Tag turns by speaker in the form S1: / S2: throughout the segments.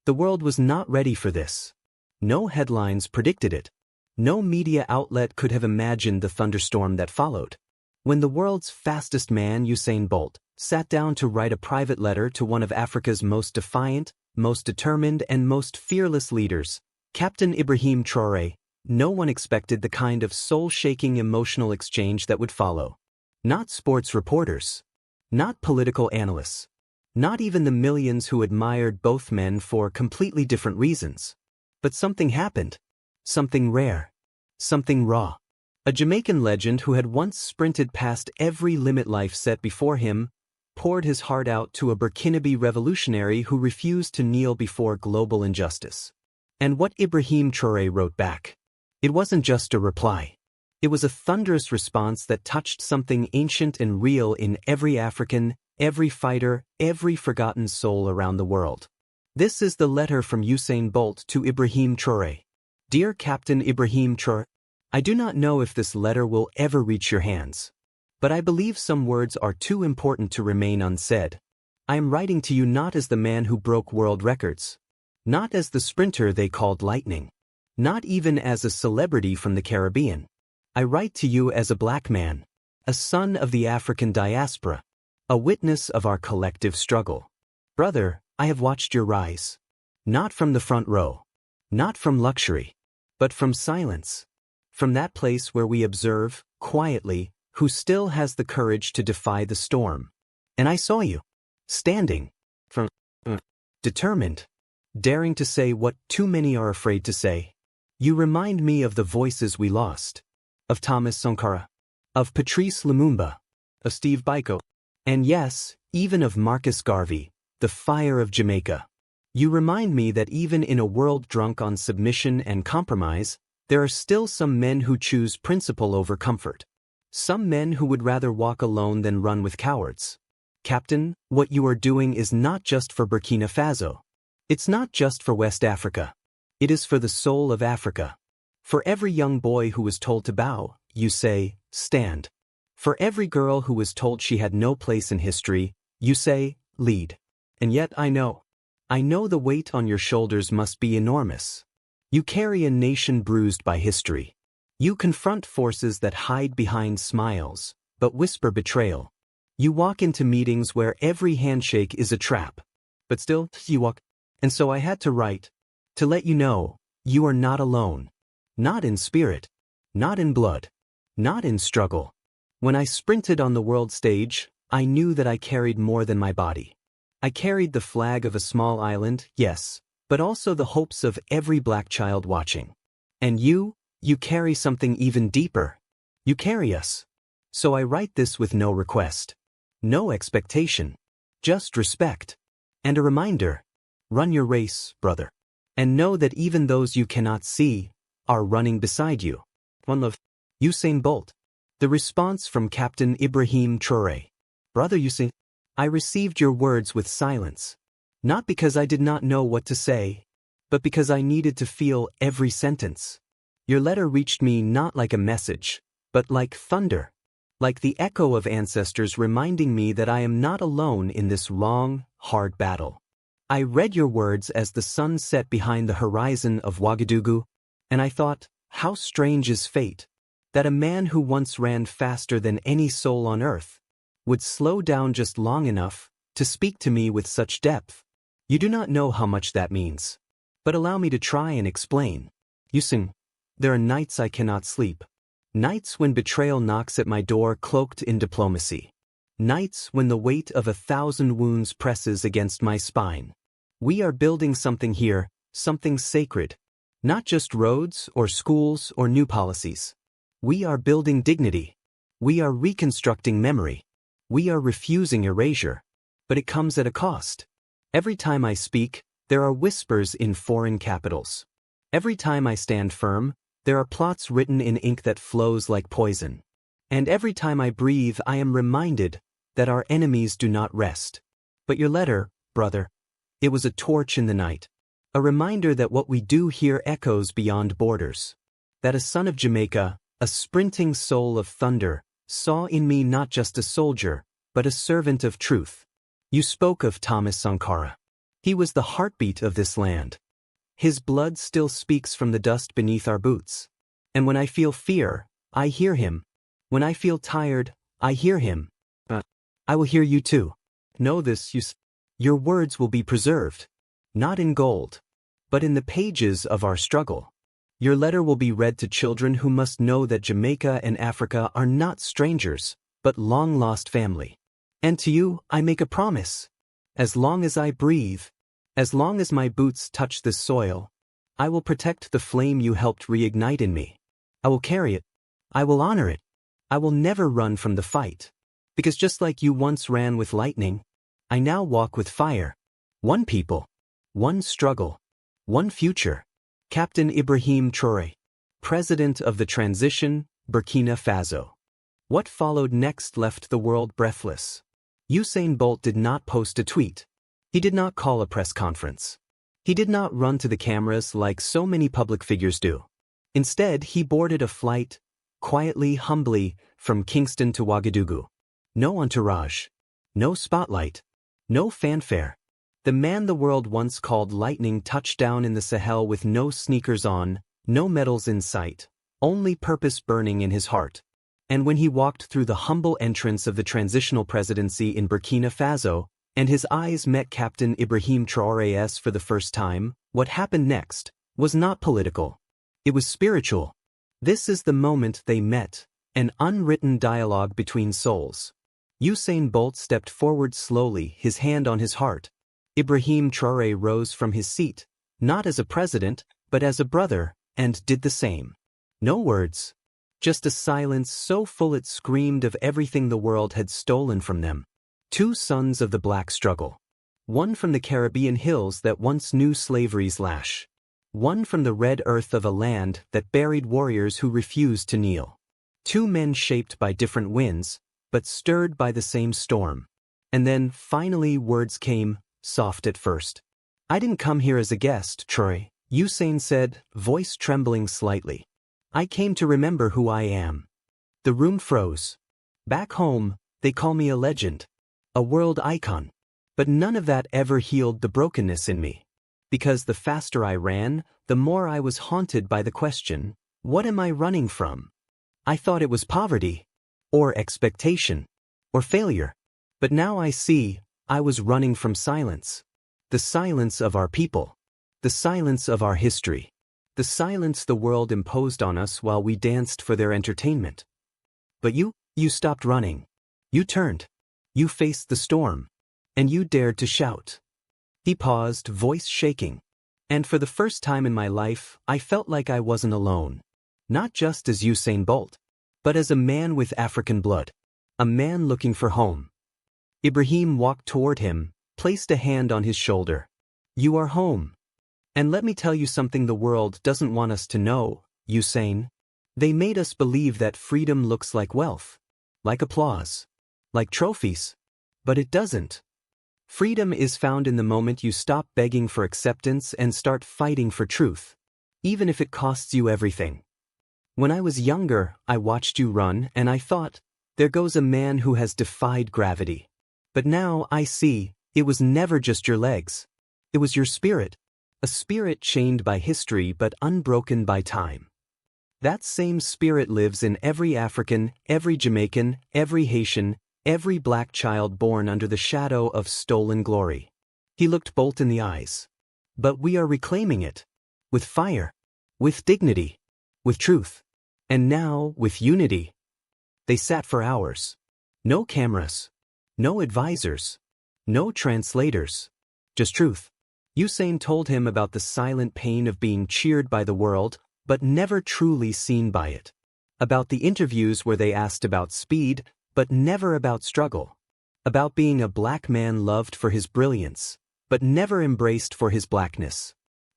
S1: The world was not ready for this. No headlines predicted it. No media outlet could have imagined the thunderstorm that followed. When the world's fastest man, Usain Bolt, sat down to write a private letter to one of Africa's most defiant, most determined, and most fearless leaders, Captain Ibrahim Traoré, no one expected the kind of soul-shaking emotional exchange that would follow. Not sports reporters. Not political analysts. Not even the millions who admired both men for completely different reasons. But something happened. Something rare. Something raw. A Jamaican legend who had once sprinted past every limit life set before him poured his heart out to a Burkinabe revolutionary who refused to kneel before global injustice. And what Ibrahim Traoré wrote back. It wasn't just a reply. It was a thunderous response that touched something ancient and real in every African, every fighter, every forgotten soul around the world. This is the letter from Usain Bolt to Ibrahim Traoré. Dear Captain Ibrahim Traoré, I do not know if this letter will ever reach your hands. But I believe some words are too important to remain unsaid. I am writing to you not as the man who broke world records. Not as the sprinter they called lightning. Not even as a celebrity from the Caribbean. I write to you as a black man, a son of the African diaspora, a witness of our collective struggle. Brother, I have watched your rise. Not from the front row. Not from luxury. But from silence. From that place where we observe, quietly, who still has the courage to defy the storm. And I saw you. Standing. Determined. Daring to say what too many are afraid to say. You remind me of the voices we lost. Of Thomas Sankara. Of Patrice Lumumba. Of Steve Biko. And yes, even of Marcus Garvey, the fire of Jamaica. You remind me that even in a world drunk on submission and compromise, there are still some men who choose principle over comfort. Some men who would rather walk alone than run with cowards. Captain, what you are doing is not just for Burkina Faso. It's not just for West Africa. It is for the soul of Africa. For every young boy who was told to bow, you say, stand. For every girl who was told she had no place in history, you say, lead. And yet I know the weight on your shoulders must be enormous. You carry a nation bruised by history. You confront forces that hide behind smiles, but whisper betrayal. You walk into meetings where every handshake is a trap. But still, you walk. And so I had to write, to let you know, you are not alone. Not in spirit. Not in blood. Not in struggle. When I sprinted on the world stage, I knew that I carried more than my body. I carried the flag of a small island, yes, but also the hopes of every black child watching. And you carry something even deeper. You carry us. So I write this with no request. No expectation. Just respect. And a reminder. Run your race, brother. And know that even those you cannot see are running beside you. One love. Usain Bolt. The response from Captain Ibrahim Traoré. Brother Usain, I received your words with silence. Not because I did not know what to say, but because I needed to feel every sentence. Your letter reached me not like a message, but like thunder. Like the echo of ancestors reminding me that I am not alone in this long, hard battle. I read your words as the sun set behind the horizon of Ouagadougou, and I thought, how strange is fate, that a man who once ran faster than any soul on earth would slow down just long enough to speak to me with such depth. You do not know how much that means. But allow me to try and explain. Usain, there are nights I cannot sleep. Nights when betrayal knocks at my door cloaked in diplomacy. Nights when the weight of 1,000 wounds presses against my spine. We are building something here, something sacred. Not just roads or schools or new policies. We are building dignity. We are reconstructing memory. We are refusing erasure. But it comes at a cost. Every time I speak, there are whispers in foreign capitals. Every time I stand firm, there are plots written in ink that flows like poison. And every time I breathe, I am reminded that our enemies do not rest. But your letter, brother, it was a torch in the night. A reminder that what we do here echoes beyond borders. That a son of Jamaica, a sprinting soul of thunder, saw in me not just a soldier, but a servant of truth. You spoke of Thomas Sankara. He was the heartbeat of this land. His blood still speaks from the dust beneath our boots. And when I feel fear, I hear him. When I feel tired, I hear him. I will hear you too. Know this, your words will be preserved. Not in gold, but in the pages of our struggle. Your letter will be read to children who must know that Jamaica and Africa are not strangers, but long-lost family. And to you, I make a promise. As long as I breathe, as long as my boots touch this soil, I will protect the flame you helped reignite in me. I will carry it. I will honor it. I will never run from the fight. Because just like you once ran with lightning, I now walk with fire. One people, one struggle, one future. Captain Ibrahim Traoré, President of the Transition, Burkina Faso. What followed next left the world breathless. Usain Bolt did not post a tweet. He did not call a press conference. He did not run to the cameras like so many public figures do. Instead, he boarded a flight, quietly, humbly, from Kingston to Ouagadougou. No entourage. No spotlight. No fanfare. The man the world once called lightning touched down in the Sahel with no sneakers on, no medals in sight, only purpose burning in his heart. And when he walked through the humble entrance of the transitional presidency in Burkina Faso, and his eyes met Captain Ibrahim Traoré's for the first time, what happened next was not political. It was spiritual. This is the moment they met, an unwritten dialogue between souls. Usain Bolt stepped forward slowly, his hand on his heart. Ibrahim Traoré rose from his seat, not as a president, but as a brother, and did the same. No words. Just a silence so full it screamed of everything the world had stolen from them. Two sons of the black struggle. One from the Caribbean hills that once knew slavery's lash. One from the red earth of a land that buried warriors who refused to kneel. Two men shaped by different winds, but stirred by the same storm. And then, finally, words came, soft at first. I didn't come here as a guest, Traoré, Usain said, voice trembling slightly. I came to remember who I am. The room froze. Back home, they call me a legend. A world icon. But none of that ever healed the brokenness in me. Because the faster I ran, the more I was haunted by the question, what am I running from? I thought it was poverty, or expectation, or failure. But now I see, I was running from silence. The silence of our people. The silence of our history. The silence the world imposed on us while we danced for their entertainment. But you stopped running. You turned. You faced the storm. And you dared to shout. He paused, voice shaking. And for the first time in my life, I felt like I wasn't alone. Not just as Usain Bolt, but as a man with African blood. A man looking for home. Ibrahim walked toward him, placed a hand on his shoulder. You are home. And let me tell you something the world doesn't want us to know, Usain. They made us believe that freedom looks like wealth. Like applause. Like trophies. But it doesn't. Freedom is found in the moment you stop begging for acceptance and start fighting for truth. Even if it costs you everything. When I was younger, I watched you run and I thought, there goes a man who has defied gravity. But now I see, it was never just your legs. It was your spirit. A spirit chained by history but unbroken by time. That same spirit lives in every African, every Jamaican, every Haitian, every black child born under the shadow of stolen glory. He looked Bolt in the eyes. But we are reclaiming it. With fire. With dignity. With truth. And now, with unity. They sat for hours. No cameras. No advisors. No translators. Just truth. Usain told him about the silent pain of being cheered by the world, but never truly seen by it. About the interviews where they asked about speed, but never about struggle. About being a black man loved for his brilliance, but never embraced for his blackness.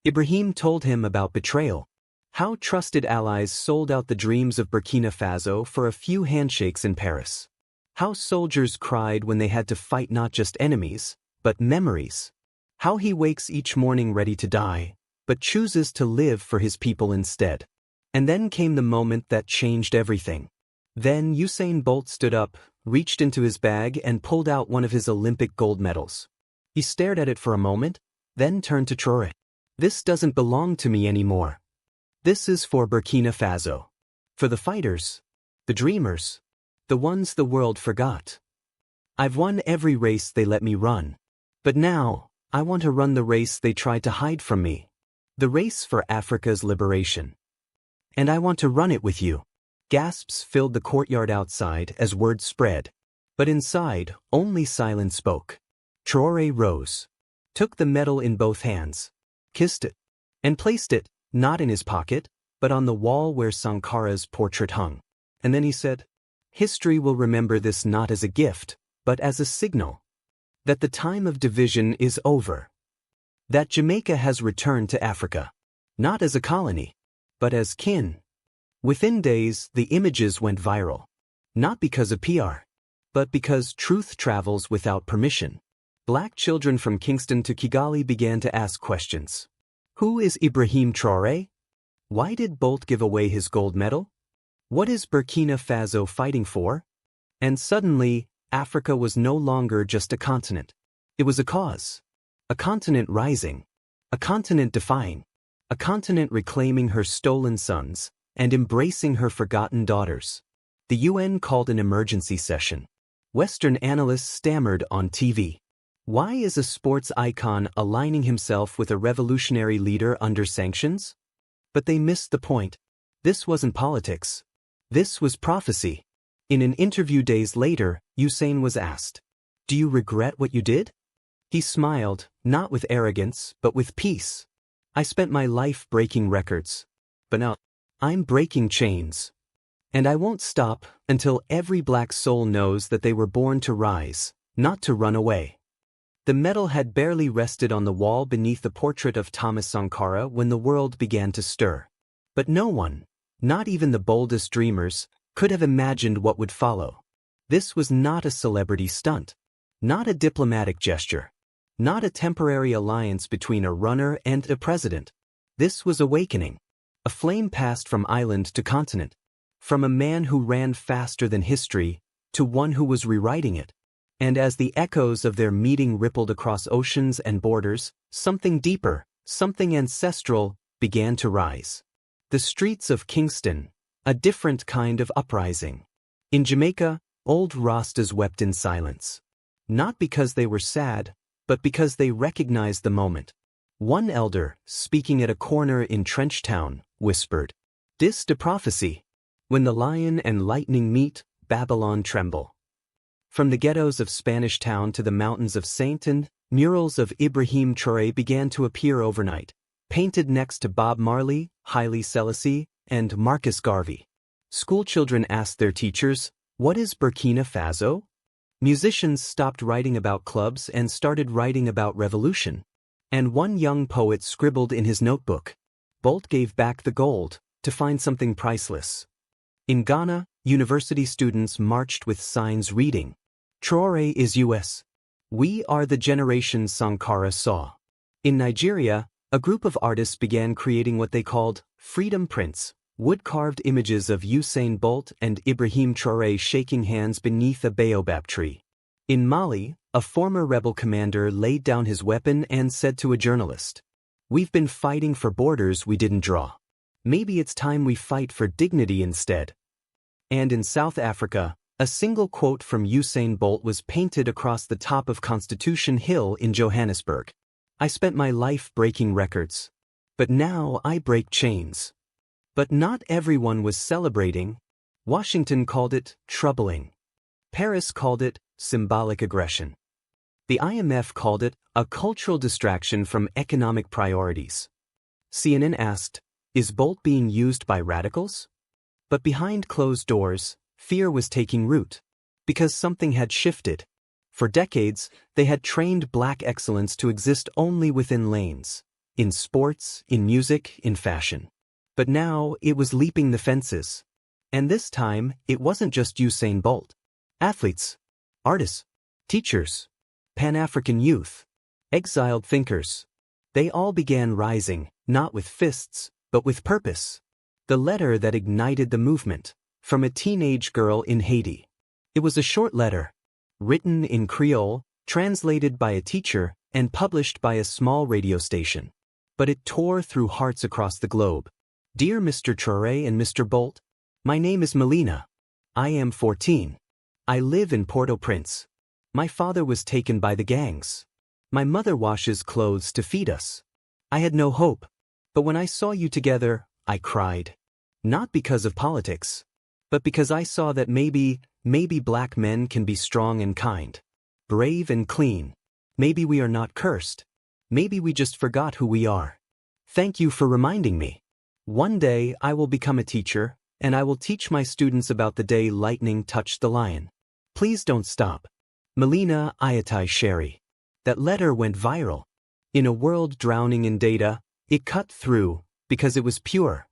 S1: Ibrahim told him about betrayal. How trusted allies sold out the dreams of Burkina Faso for a few handshakes in Paris. How soldiers cried when they had to fight not just enemies, but memories. How he wakes each morning ready to die, but chooses to live for his people instead. And then came the moment that changed everything. Then Usain Bolt stood up, reached into his bag and pulled out one of his Olympic gold medals. He stared at it for a moment, then turned to Traore. This doesn't belong to me anymore. This is for Burkina Faso. For the fighters. The dreamers. The ones the world forgot. I've won every race they let me run. But now, I want to run the race they tried to hide from me. The race for Africa's liberation. And I want to run it with you. Gasps filled the courtyard outside as word spread. But inside, only silence spoke. Traore rose, took the medal in both hands, kissed it, and placed it, not in his pocket, but on the wall where Sankara's portrait hung. And then he said, "History will remember this not as a gift, but as a signal. That the time of division is over. That Jamaica has returned to Africa. Not as a colony, but as kin." Within days, the images went viral. Not because of PR, but because truth travels without permission. Black children from Kingston to Kigali began to ask questions. Who is Ibrahim Traoré? Why did Bolt give away his gold medal? What is Burkina Faso fighting for? And suddenly, Africa was no longer just a continent. It was a cause. A continent rising. A continent defying. A continent reclaiming her stolen sons and embracing her forgotten daughters. The UN called an emergency session. Western analysts stammered on TV. Why is a sports icon aligning himself with a revolutionary leader under sanctions? But they missed the point. This wasn't politics. This was prophecy. In an interview days later, Ussain was asked, "Do you regret what you did?" He smiled, not with arrogance, but with peace. "I spent my life breaking records. But now, I'm breaking chains. And I won't stop until every black soul knows that they were born to rise, not to run away." The medal had barely rested on the wall beneath the portrait of Thomas Sankara when the world began to stir. But no one, not even the boldest dreamers, could have imagined what would follow. This was not a celebrity stunt, not a diplomatic gesture, not a temporary alliance between a runner and a president. This was awakening. A flame passed from island to continent, from a man who ran faster than history to one who was rewriting it. And as the echoes of their meeting rippled across oceans and borders, something deeper, something ancestral, began to rise. The streets of Kingston, a different kind of uprising. In Jamaica, old Rastas wept in silence. Not because they were sad, but because they recognized the moment. One elder, speaking at a corner in Trenchtown, whispered, "Dis de prophecy. When the lion and lightning meet, Babylon tremble." From the ghettos of Spanish Town to the mountains of Sainton, murals of Ibrahim Traoré began to appear overnight, painted next to Bob Marley, Haile Selassie, and Marcus Garvey. Schoolchildren asked their teachers, "What is Burkina Faso?" Musicians stopped writing about clubs and started writing about revolution. And one young poet scribbled in his notebook, "Bolt gave back the gold to find something priceless." In Ghana, university students marched with signs reading, "Traoré is US. We are the generation Sankara saw." In Nigeria, a group of artists began creating what they called freedom prints, wood-carved images of Usain Bolt and Ibrahim Traoré shaking hands beneath a baobab tree. In Mali, a former rebel commander laid down his weapon and said to a journalist, "We've been fighting for borders we didn't draw. Maybe it's time we fight for dignity instead." And in South Africa, a single quote from Usain Bolt was painted across the top of Constitution Hill in Johannesburg. "I spent my life breaking records. But now I break chains." But not everyone was celebrating. Washington called it troubling. Paris called it symbolic aggression. The IMF called it a cultural distraction from economic priorities. CNN asked, "Is Bolt being used by radicals?" But behind closed doors, fear was taking root. Because something had shifted. For decades, they had trained black excellence to exist only within lanes. In sports, in music, in fashion. But now, it was leaping the fences. And this time, it wasn't just Usain Bolt. Athletes, artists, teachers, Pan-African youth, exiled thinkers. They all began rising, not with fists, but with purpose. The letter that ignited the movement, from a teenage girl in Haiti. It was a short letter, written in Creole, translated by a teacher, and published by a small radio station. But it tore through hearts across the globe. Dear Mr. Traore and Mr. Bolt, my name is Melina. I am 14. I live in Port-au-Prince. My father was taken by the gangs. My mother washes clothes to feed us. I had no hope. But when I saw you together, I cried. Not because of politics, but because I saw that maybe black men can be strong and kind, brave and clean. Maybe we are not cursed. Maybe we just forgot who we are. Thank you for reminding me. One day I will become a teacher, and I will teach my students about the day lightning touched the lion. Please don't stop. Melina Ayatai Sherry. That letter went viral. In a world drowning in data, it cut through because it was pure.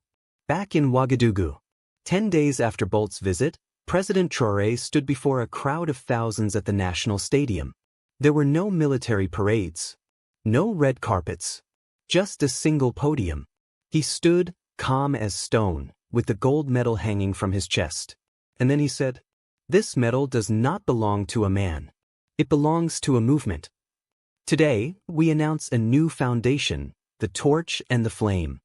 S1: Back in Ouagadougou, 10 days after Bolt's visit, President Traore stood before a crowd of thousands at the national stadium. There were no military parades, no red carpets, just a single podium. He stood, calm as stone, with the gold medal hanging from his chest. And then he said, "This medal does not belong to a man. It belongs to a movement. Today, we announce a new foundation, the Torch and the Flame.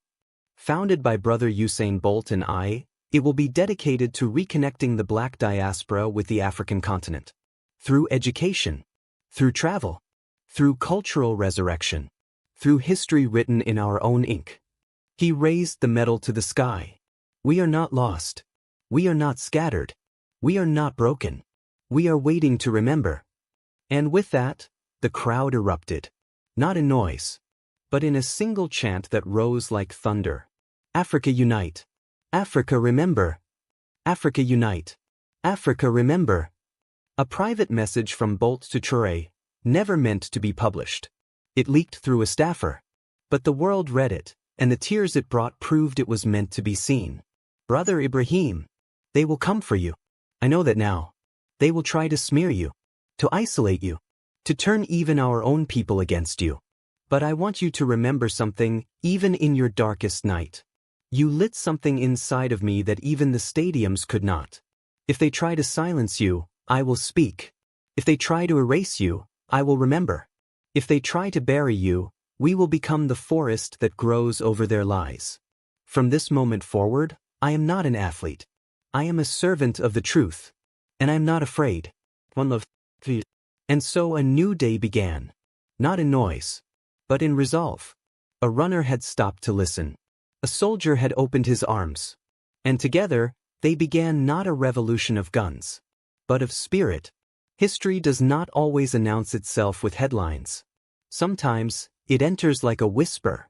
S1: Founded by brother Usain Bolt and I, it will be dedicated to reconnecting the black diaspora with the African continent. Through education, through travel, through cultural resurrection, through history written in our own ink." He raised the medal to the sky. We are not lost. We are not scattered. We are not broken. We are waiting to remember. And with that, the crowd erupted. Not in noise, but in a single chant that rose like thunder. Africa unite. Africa remember. Africa unite. Africa remember. A private message from Bolt to Traore, never meant to be published. It leaked through a staffer. But the world read it, and the tears it brought proved it was meant to be seen. Brother Ibrahim, they will come for you. I know that now. They will try to smear you, to isolate you, to turn even our own people against you. But I want you to remember something, even in your darkest night. You lit something inside of me that even the stadiums could not. If they try to silence you, I will speak. If they try to erase you, I will remember. If they try to bury you, we will become the forest that grows over their lies. From this moment forward, I am not an athlete. I am a servant of the truth. And I am not afraid. One love. And so a new day began. Not in noise, but in resolve. A runner had stopped to listen. A soldier had opened his arms. And together, they began not a revolution of guns, but of spirit. History does not always announce itself with headlines. Sometimes, it enters like a whisper.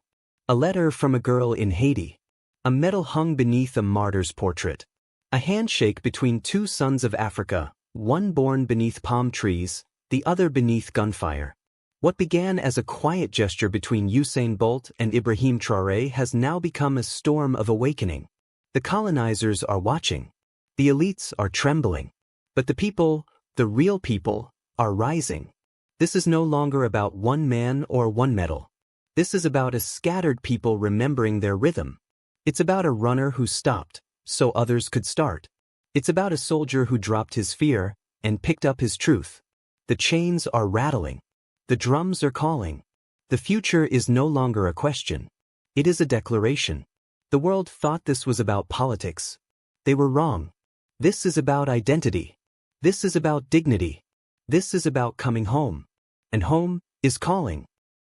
S1: A letter from a girl in Haiti. A medal hung beneath a martyr's portrait. A handshake between two sons of Africa, one born beneath palm trees, the other beneath gunfire. What began as a quiet gesture between Usain Bolt and Ibrahim Traoré has now become a storm of awakening. The colonizers are watching. The elites are trembling. But the people, the real people, are rising. This is no longer about one man or one medal. This is about a scattered people remembering their rhythm. It's about a runner who stopped, so others could start. It's about a soldier who dropped his fear and picked up his truth. The chains are rattling. The drums are calling. The future is no longer a question. It is a declaration. The world thought this was about politics. They were wrong. This is about identity. This is about dignity. This is about coming home. And home is calling.